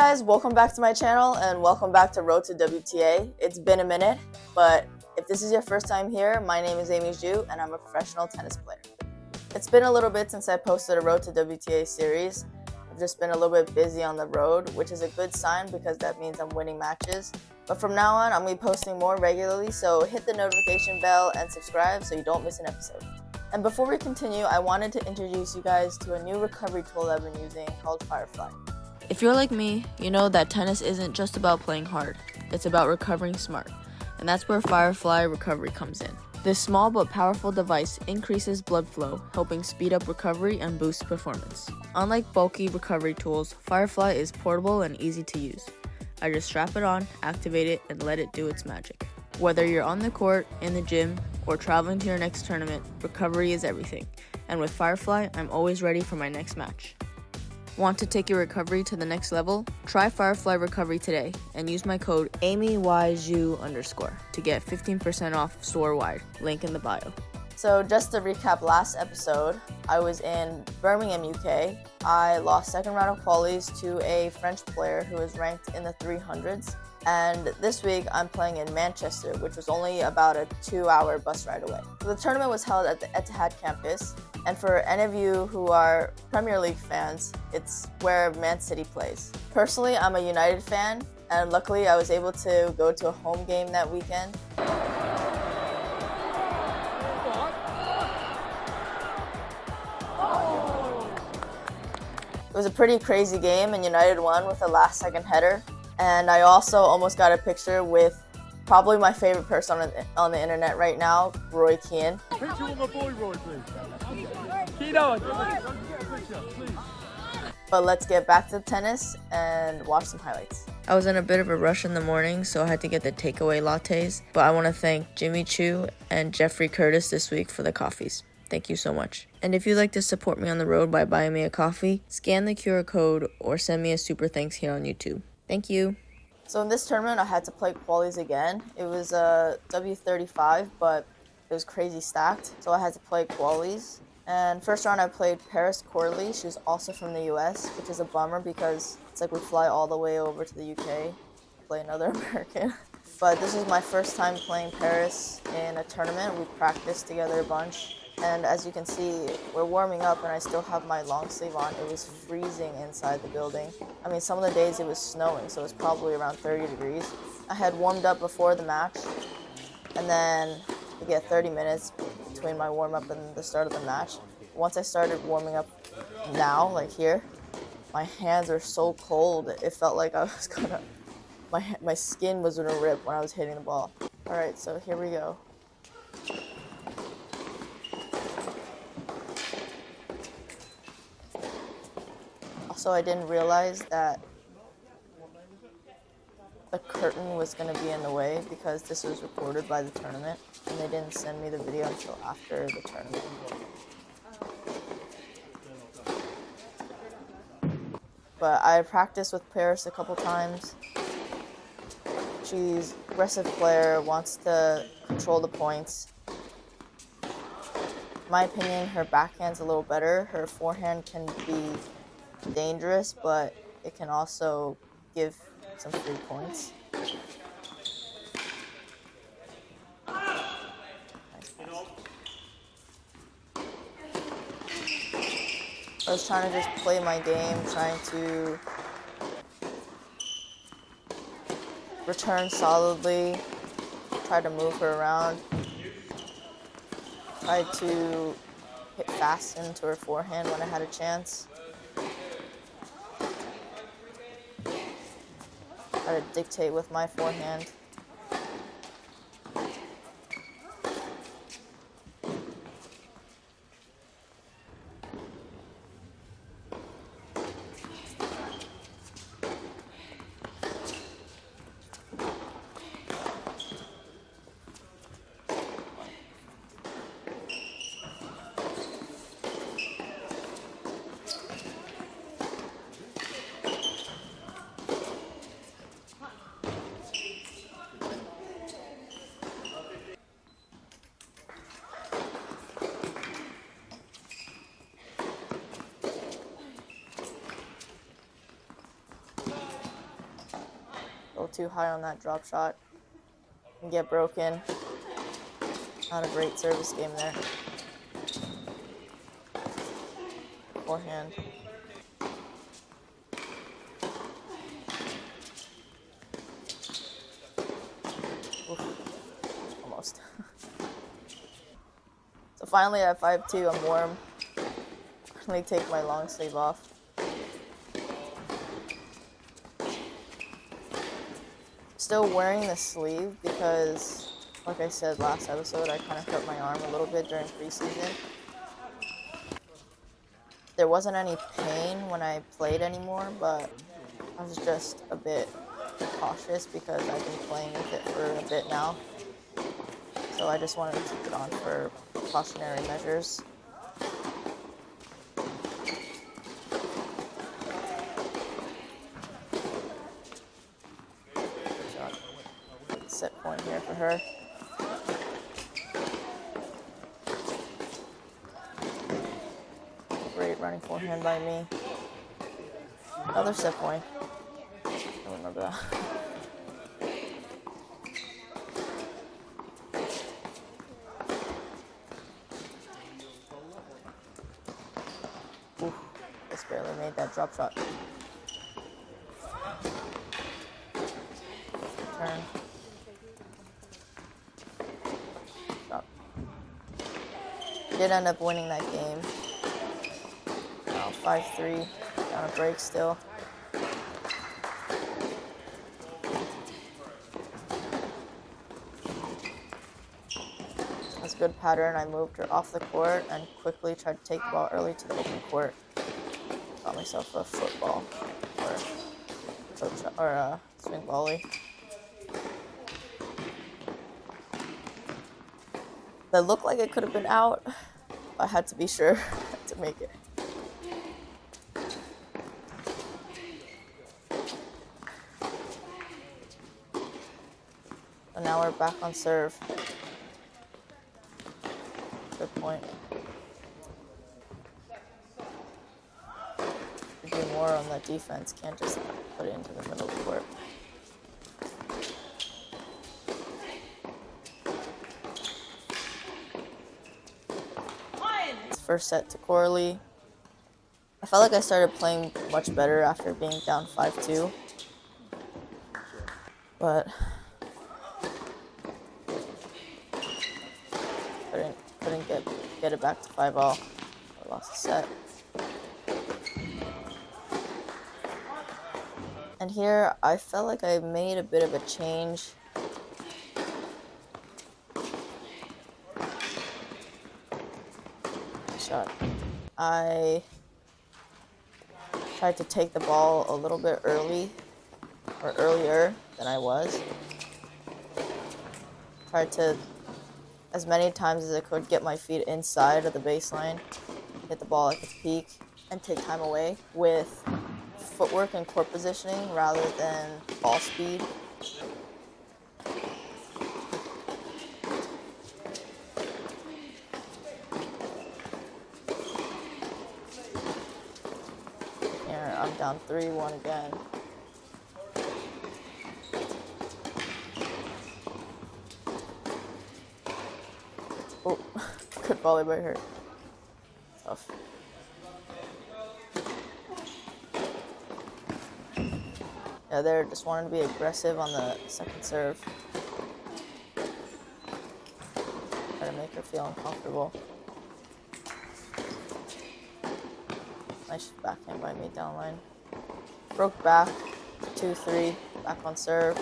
guys, welcome back to my channel and welcome back to Road to WTA. It's been a minute, but if this is your first time here, my name is Amy Zhu and I'm a professional tennis player. It's been a little bit since I posted a Road to WTA series. I've just been a little bit busy on the road, which is a good sign because that means I'm winning matches. But from now on, I'm going to be posting more regularly, so hit the notification bell and subscribe so you don't miss an episode. And before we continue, I wanted to introduce you guys to a new recovery tool I've been using called Firefly. If you're like me, you know that tennis isn't just about playing hard, it's about recovering smart. And that's where Firefly Recovery comes in. This small but powerful device increases blood flow, helping speed up recovery and boost performance. Unlike bulky recovery tools, Firefly is portable and easy to use. I just strap it on, activate it, and let it do its magic. Whether you're on the court, in the gym, or traveling to your next tournament, recovery is everything. And with Firefly, I'm always ready for my next match. Want to take your recovery to the next level? Try Firefly Recovery today and use my code AMYZHU_ to get 15% off store-wide. Link in the bio. So just to recap last episode, I was in Birmingham, UK. I lost second round of qualies to a French player who was ranked in the 300s. And this week I'm playing in Manchester, which was only about a 2-hour bus ride away. So the tournament was held at the Etihad campus, and for any of you who are Premier League fans, it's where Man City plays. Personally, I'm a United fan, and luckily I was able to go to a home game that weekend. It was a pretty crazy game, and United won with a last-second header. And I also almost got a picture with probably my favorite person on the internet right now, Roy Keane. Picture with my boy Roy, please. But let's get back to tennis and watch some highlights. I was in a bit of a rush in the morning, so I had to get the takeaway lattes. But I want to thank Jimmy Chu and Jeffrey Curtis this week for the coffees. Thank you so much. And if you'd like to support me on the road by buying me a coffee, scan the QR code or send me a super thanks here on YouTube. Thank you. So in this tournament, I had to play qualies again. It was a W35, but it was crazy stacked, so I had to play qualies. And first round, I played Corley. She's also from the US, which is a bummer because it's like we fly all the way over to the UK to play another American. But this is my first time playing Paris in a tournament. We practiced together a bunch. And as you can see, we're warming up and I still have my long sleeve on. It was freezing inside the building. I mean, some of the days it was snowing, so it was probably around 30 degrees. I had warmed up before the match, and then we get 30 minutes between my warm-up and the start of the match. Once I started warming up now, like here, my hands are so cold. It felt like I was gonna, my skin was gonna rip when I was hitting the ball. All right, so here we go. Also, I didn't realize that the curtain was going to be in the way because this was recorded by the tournament, and they didn't send me the video until after the tournament. But I practiced with Paris a couple times. She's an aggressive player, wants to control the points. In my opinion, her backhand's a little better. Her forehand can be dangerous, but it can also give some free points. Nice pass. I was trying to just play my game, trying to return solidly, try to move her around, tried to hit fast into her forehand when I had a chance. Try to dictate with my forehand. too high on that drop shot and get broken. Not a great service game there. Forehand. Oof. Almost. So finally at 5-2, I'm warm. Finally take my long sleeve off. Still wearing the sleeve because, like I said last episode, I kind of hurt my arm a little bit during preseason. There wasn't any pain when I played anymore, but I was just a bit cautious because I've been playing with it for a bit now. So I just wanted to keep it on for precautionary measures. Set point here for her. Great running forehand by me. Another set point. I don't remember that. Ooh, just barely made that drop shot. Turn. Drop. Did end up winning that game. Now 5-3. Down a break still. That's a good pattern. I moved her off the court and quickly tried to take the ball early to the open court. Got myself a football or a swing volley. That looked like it could have been out. I had to be sure to make it. And now we're back on serve. Good point. You do more on the defense, can't just put it into the middle of the court. First set to Corley. I felt like I started playing much better after being down 5-2. But couldn't get it back to 5-all. I lost the set. And here I felt like I made a bit of a change. Shot. I tried to take the ball a little bit earlier than I was. Tried to, as many times as I could, get my feet inside of the baseline, hit the ball at the peak, and take time away with footwork and court positioning rather than ball speed. I'm down 3-1 again. Oh, good volley by her. Tough. Yeah, there, just wanted to be aggressive on the second serve. Try to make her feel uncomfortable. Nice backhand by me down line. Broke back, 2-3, back on serve.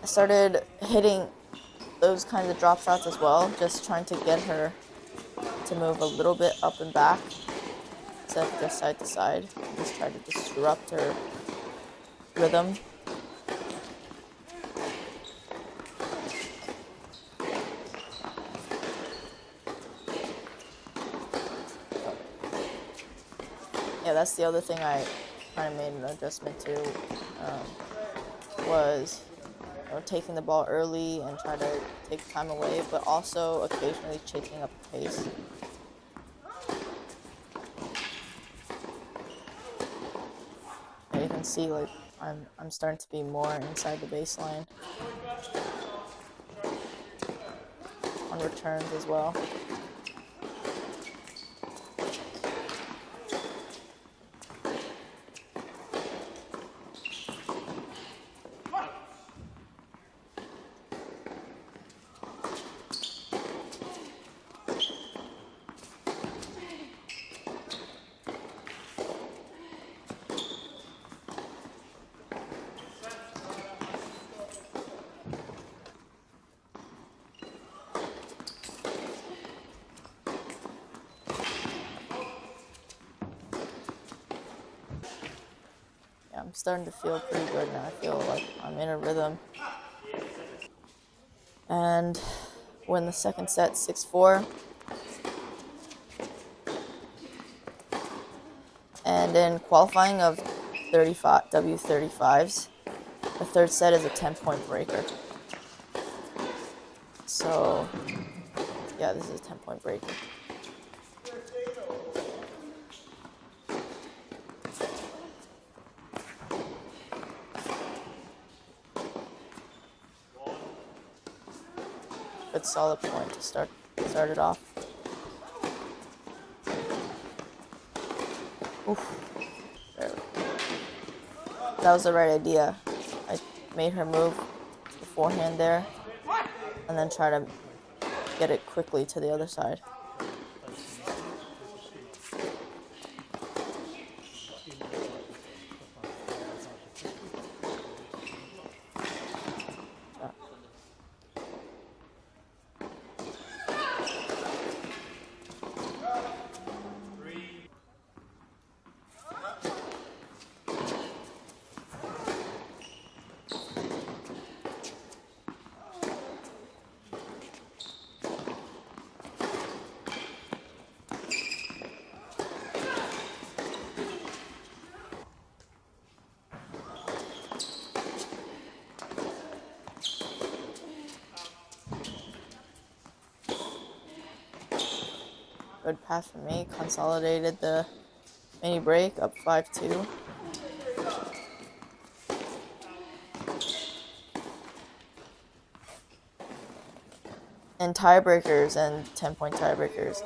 I started hitting those kinds of drop shots as well, just trying to get her to move a little bit up and back instead of just side to side. Just try to disrupt her rhythm. Yeah, that's the other thing I kind of made an adjustment to, was taking the ball early and try to take time away, but also occasionally shaking up the pace. And you can see, like, I'm starting to be more inside the baseline on returns as well. I'm starting to feel pretty good now. I feel like I'm in a rhythm. And win the second set 6-4. And in qualifying of 35 W35s, the third set is a 10-point breaker. So yeah, this is a 10-point breaker. Good solid point to start it off. Oof. There. That was the right idea. I made her move beforehand there, and then try to get it quickly to the other side. Good pass from me, consolidated the mini break, up 5-2. In tiebreakers and 10-point tiebreakers,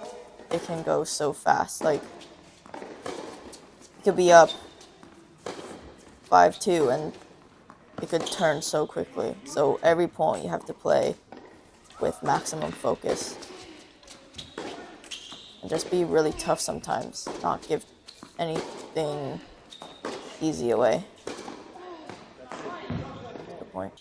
it can go so fast. Like, it could be up 5-2 and it could turn so quickly. So every point you have to play with maximum focus. And just be really tough sometimes, not give anything easy away. Good point.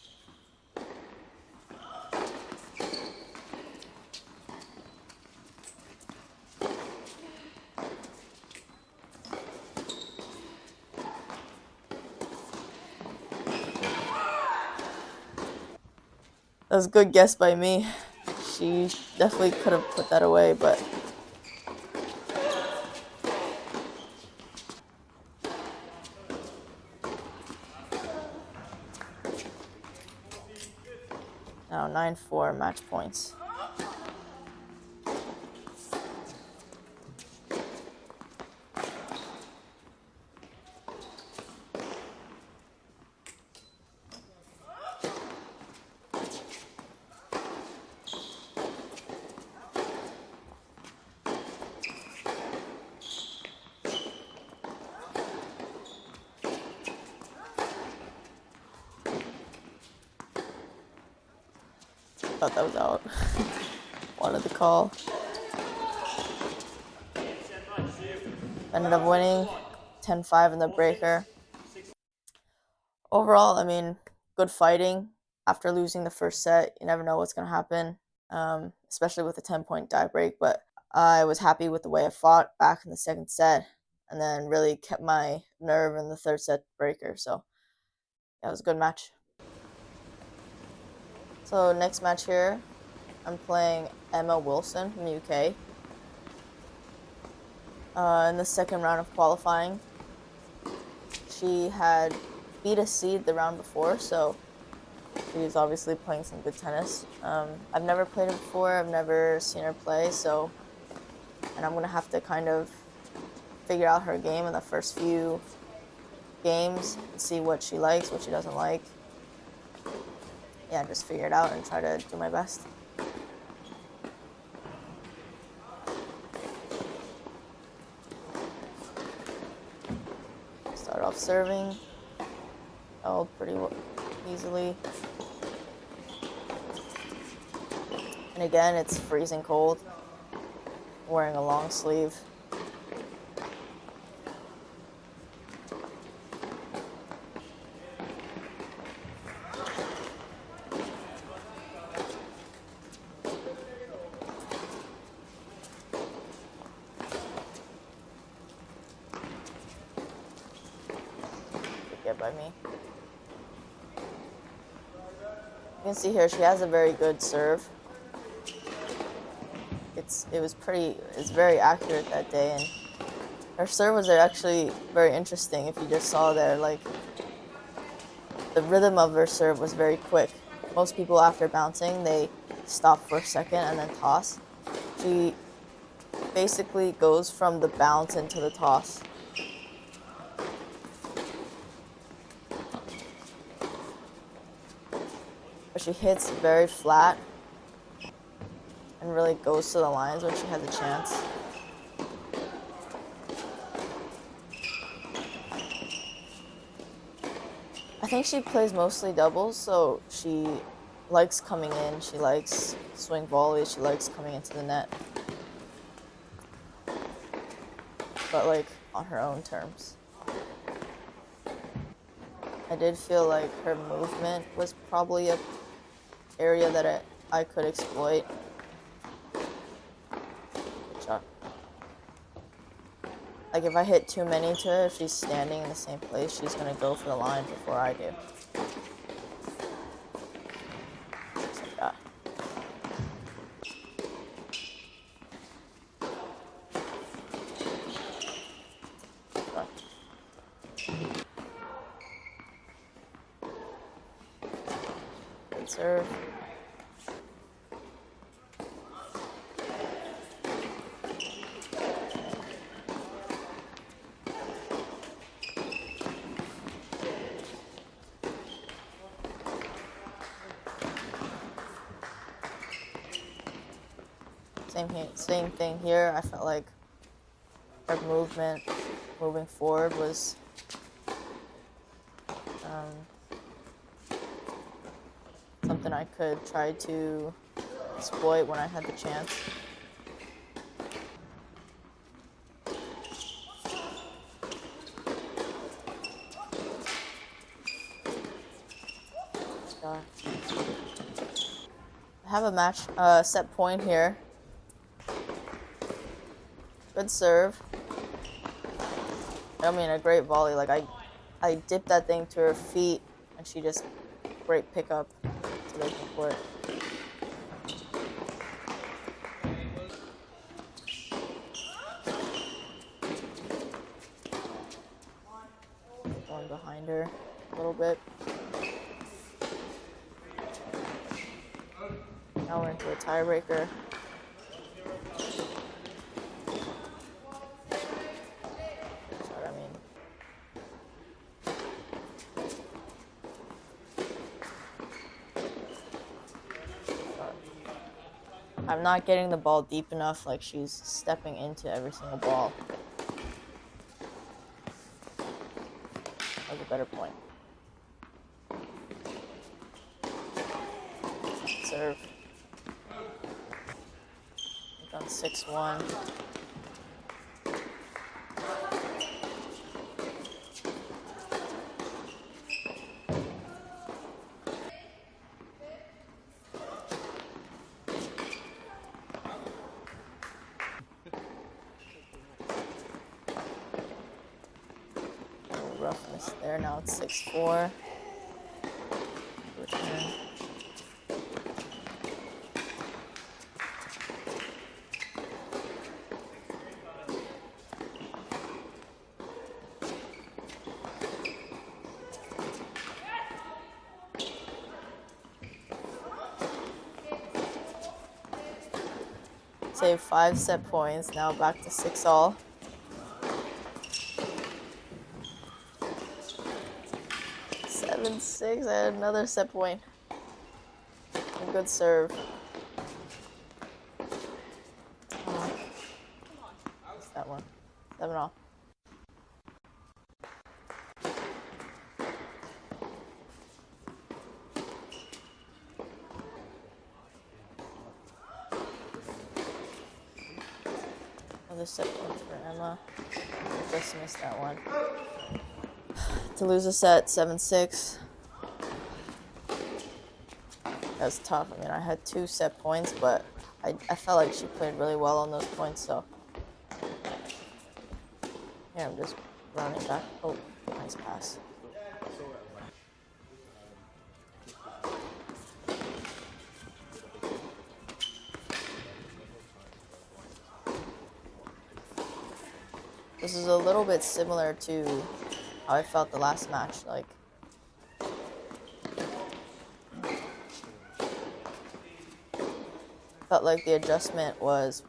That was a good guess by me. She definitely could have put that away, but now 9-4 match points. Thought that was out. Wanted the call. Ended up winning 10-5 in the breaker. Overall, I mean, good fighting. After losing the first set, you never know what's going to happen, especially with a 10-point tie break. But I was happy with the way I fought back in the second set. and then really kept my nerve in the third set breaker. So yeah, it was a good match. So next match here, I'm playing Emma Wilson from the UK. In the second round of qualifying, she had beat a seed the round before, so she's obviously playing some good tennis. I've never played her before, I've never seen her play, and I'm going to have to kind of figure out her game in the first few games and see what she likes, what she doesn't like. Yeah, just figure it out and try to do my best. Start off serving, held pretty easily. And again, it's freezing cold. Wearing a long sleeve. Get by me. You can see here she has a very good serve. It's very accurate that day, and her serve was actually very interesting. If you just saw there, like the rhythm of her serve was very quick. Most people after bouncing, they stop for a second and then toss. She basically goes from the bounce into the toss. But she hits very flat and really goes to the lines when she has a chance. I think she plays mostly doubles, so she likes coming in, she likes swing volleys, she likes coming into the net. But like on her own terms. I did feel like her movement was probably an area that I could exploit. Good shot. Like if I hit too many to her, if she's standing in the same place, she's gonna go for the line before I do. Just like that. Good serve. Same thing here. I felt like her moving forward was something I could try to exploit when I had the chance. I have a match set point here. Good serve. I mean, a great volley. Like I dipped that thing to her feet, and she just great pickup to the court. Going behind her a little bit. Now we're into a tiebreaker. I'm not getting the ball deep enough, like she's stepping into every single ball. That was a better point. Serve. We've done 6-1. almost there. Now it's 6-4. Return. Save 5 set points. Now back to 6-all. Seven, 6. I had another set point. A good serve. What's that one? 7-all. Another set point for Emma. Just missed that one. To lose a set, 7-6. That was tough. I mean, I had 2 set points, but I felt like she played really well on those points, so. Yeah, I'm just running back. Oh, nice pass. This is a little bit similar to how I felt the last match. Like, felt like the adjustment was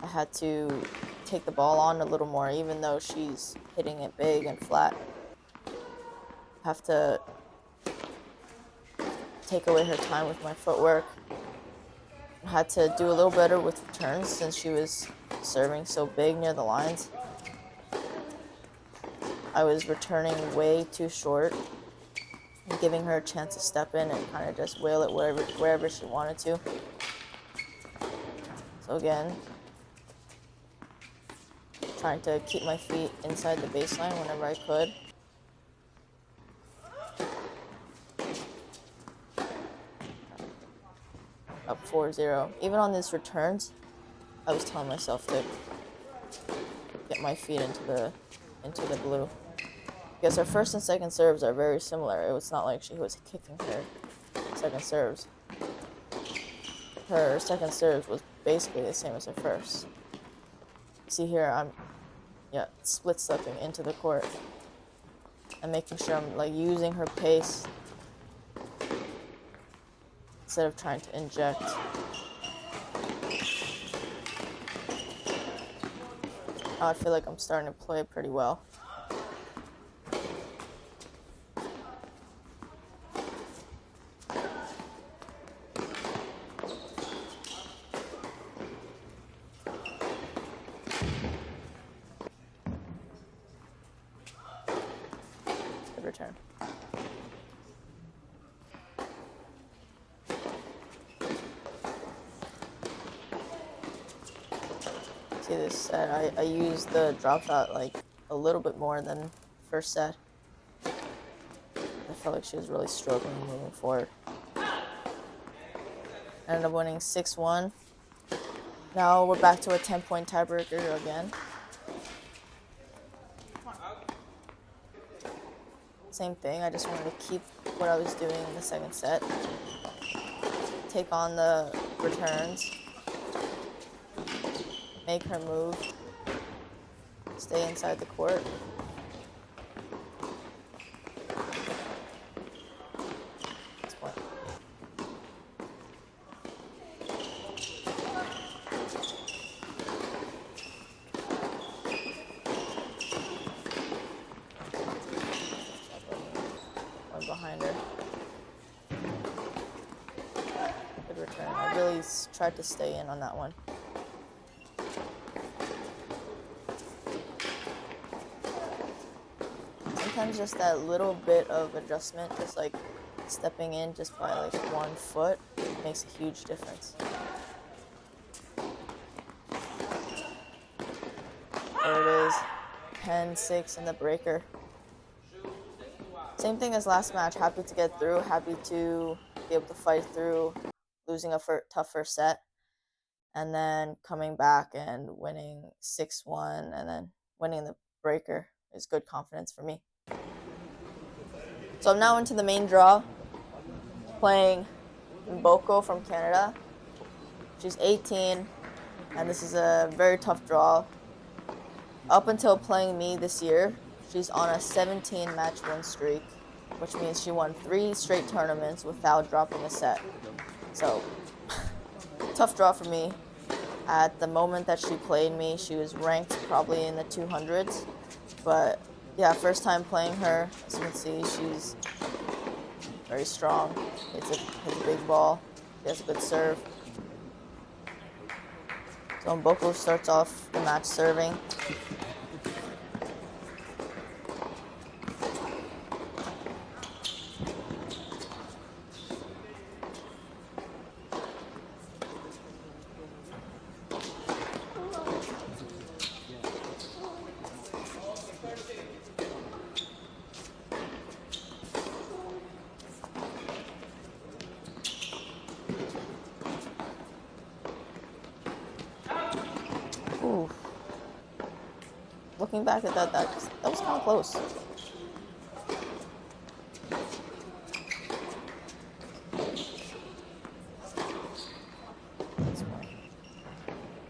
I had to take the ball on a little more, even though she's hitting it big and flat. Have to take away her time with my footwork. I had to do a little better with returns since she was serving so big near the lines. I was returning way too short and giving her a chance to step in and kind of just whale it wherever she wanted to. So again, trying to keep my feet inside the baseline whenever I could. Up 4-0. Even on these returns, I was telling myself to get my feet into the blue. Because her first and second serves are very similar. It was not like she was kicking her second serves. Her second serves was basically the same as her first. See here, I'm split stepping into the court and making sure I'm like using her pace instead of trying to inject. Now I feel like I'm starting to play pretty well. Good return. See this set, I used the drop shot like a little bit more than first set. I felt like she was really struggling moving forward. Ended up winning 6-1. Now we're back to a 10-point tiebreaker again. Same thing, I just wanted to keep what I was doing in the second set. Take on the returns. Make her move. Stay inside the court. Next point. One behind her. Good return. I really tried to stay in on that one. Sometimes just that little bit of adjustment, just like stepping in just by like 1 foot, makes a huge difference. There it is, 10-6 in the breaker. Same thing as last match, happy to get through, happy to be able to fight through losing a tough first set, and then coming back and winning 6-1, and then winning the breaker. is good confidence for me. So I'm now into the main draw, playing Mboko from Canada. She's 18, and this is a very tough draw. Up until playing me this year, she's on a 17 match win streak, which means she won 3 straight tournaments without dropping a set. So, tough draw for me. At the moment that she played me, she was ranked probably in the 200s. But yeah, first time playing her, as you can see, she's very strong. Hits a big ball. She has a good serve. So Mboko starts off the match serving. Ooh. Looking back at that was kind of close.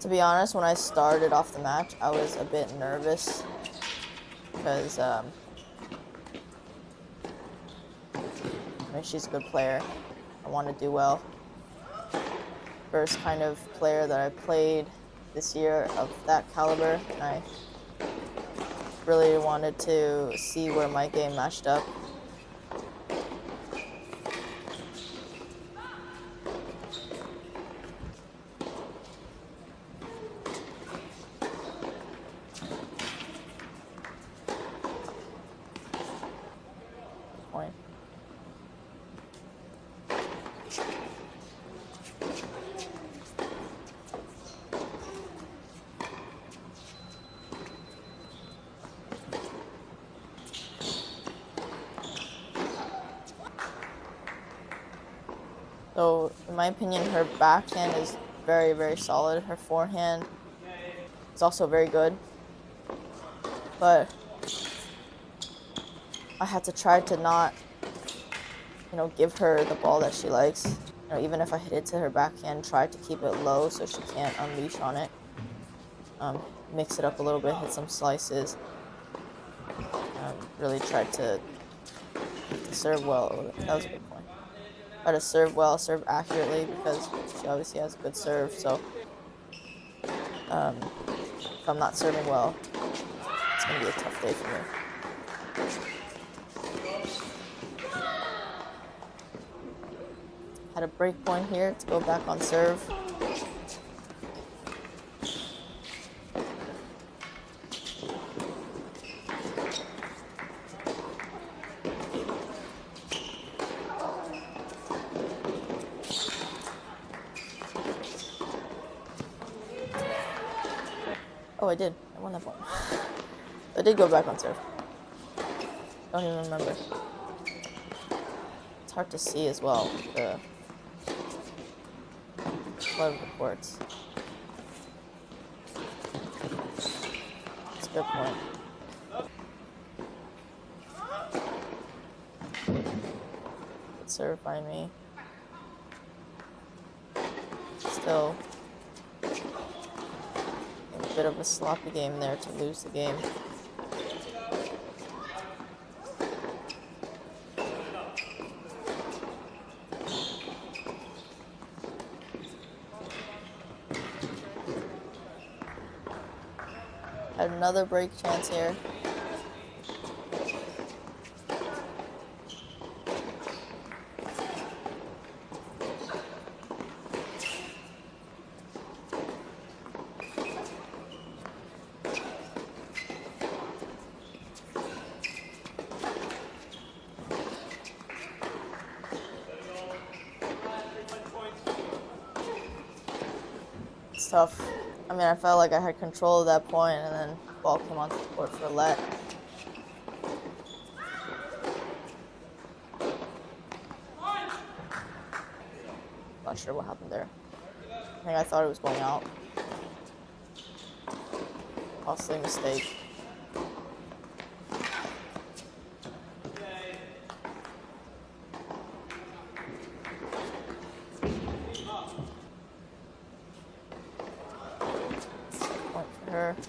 To be honest, when I started off the match, I was a bit nervous because I mean, she's a good player. I want to do well. First kind of player that I played this year of that caliber, and I really wanted to see where my game matched up. Point. So, in my opinion, her backhand is very, very solid. Her forehand is also very good. But I had to try to not, give her the ball that she likes. Even if I hit it to her backhand, try to keep it low so she can't unleash on it. Mix it up a little bit, hit some slices. Really tried to serve well. That was a good point. Try to serve well, serve accurately, because she obviously has a good serve. So if I'm not serving well, it's going to be a tough day for me. Had a break point here to go back on serve. Oh, I did. I won that point. I did go back on serve. Don't even remember. It's hard to see as well, the flood of the courts. That's a good point. Good serve by me. Still a bit of a sloppy game there to lose the game. Had another break chance here. It's tough. I mean, I felt like I had control at that point, and then the ball came onto the court for a let. Not sure what happened there. I think I thought it was going out. Costly mistake. her.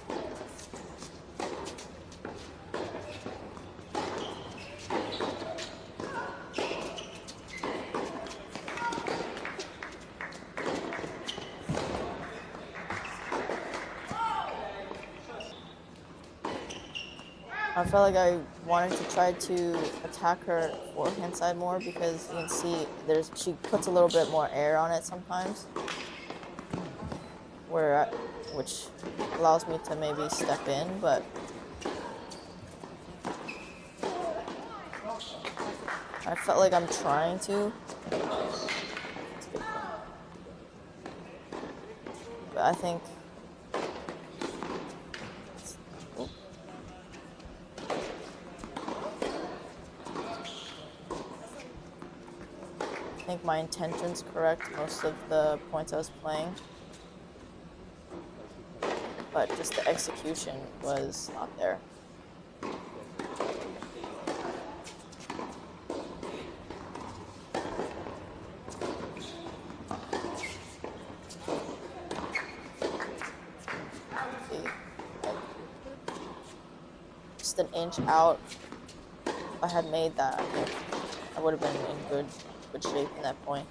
I felt like I wanted to try to attack her forehand side more because you can see she puts a little bit more air on it sometimes, which allows me to maybe step in, but I felt like I'm trying to. But I think my intention's correct most of the points I was playing, but just the execution was not there. See, just an inch out. If I had made that, I think I would have been in good shape in that point.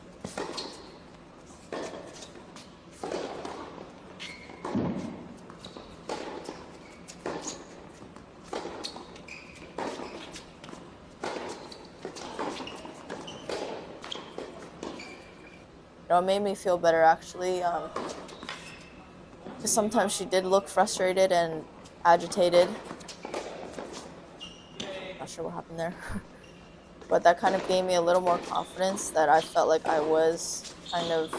It made me feel better actually, because sometimes she did look frustrated and agitated. Not sure what happened there. But that kind of gave me a little more confidence that I felt like I was kind of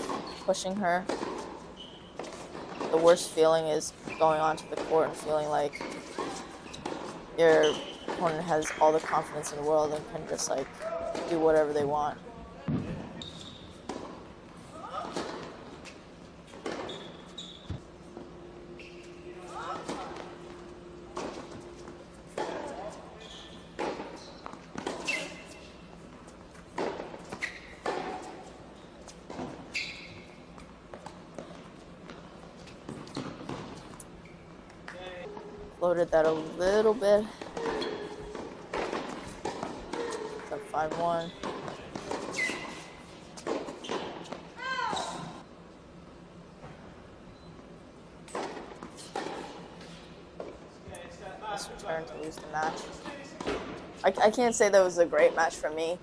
pushing her. The worst feeling is going onto the court and feeling like your opponent has all the confidence in the world and can just like do whatever they want. Floated that a little bit. It's up 5-1. Let's return to lose the match. I can't say that was a great match for me,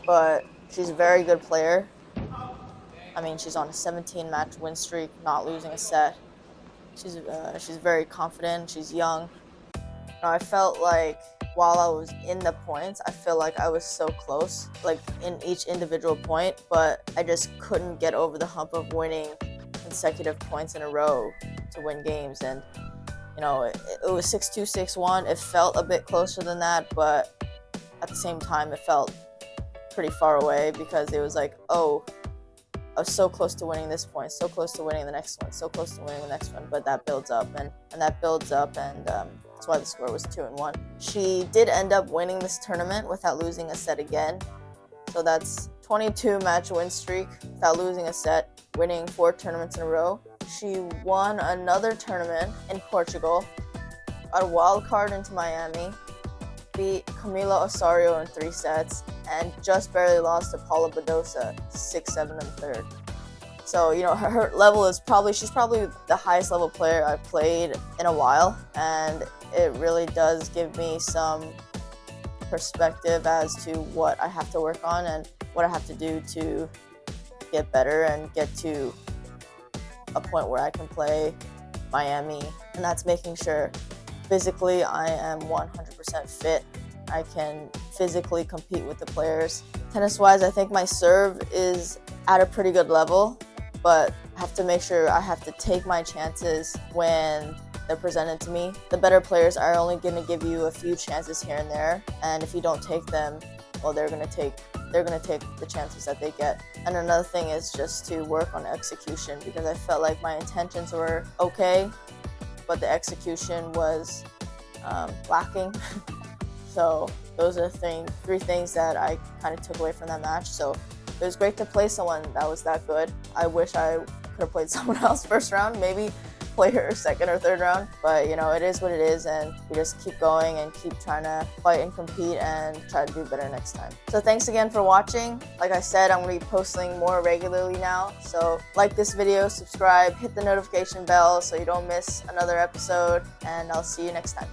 but she's a very good player. I mean, she's on a 17-match win streak, not losing a set. She's very confident. She's young. I felt like while I was in the points, I feel like I was so close, like in each individual point, but I just couldn't get over the hump of winning consecutive points in a row to win games. And it was 6-2, 6-1. It felt a bit closer than that, but at the same time, it felt pretty far away because it was like, oh, I was so close to winning this point, so close to winning the next one, so close to winning the next one, but that builds up, and that builds up, and that's why the score was 2-1. She did end up winning this tournament without losing a set again, so that's 22-match win streak without losing a set, winning 4 tournaments in a row. She won another tournament in Portugal, got a wild card into Miami, beat Camila Osorio in 3 sets, and just barely lost to Paula Badosa 6-7 in the third. So, her level is she's probably the highest level player I've played in a while, and it really does give me some perspective as to what I have to work on and what I have to do to get better and get to a point where I can play Miami, and that's making sure physically I am 100% fit. I can physically compete with the players. Tennis-wise, I think my serve is at a pretty good level, but I have to make sure I have to take my chances when they're presented to me. The better players are only going to give you a few chances here and there, and if you don't take them, well, they're going to take the chances that they get. And another thing is just to work on execution, because I felt like my intentions were okay, but the execution was lacking. So those are three things that I kind of took away from that match. So it was great to play someone that was that good. I wish I Could have played someone else first round, maybe play her second or third round, but you know, it is what it is, and we just keep going and keep trying to fight and compete and try to do better next time. So thanks again for watching. Like I said, I'm going to be posting more regularly now, so like this video, subscribe, hit the notification bell so you don't miss another episode, and I'll see you next time.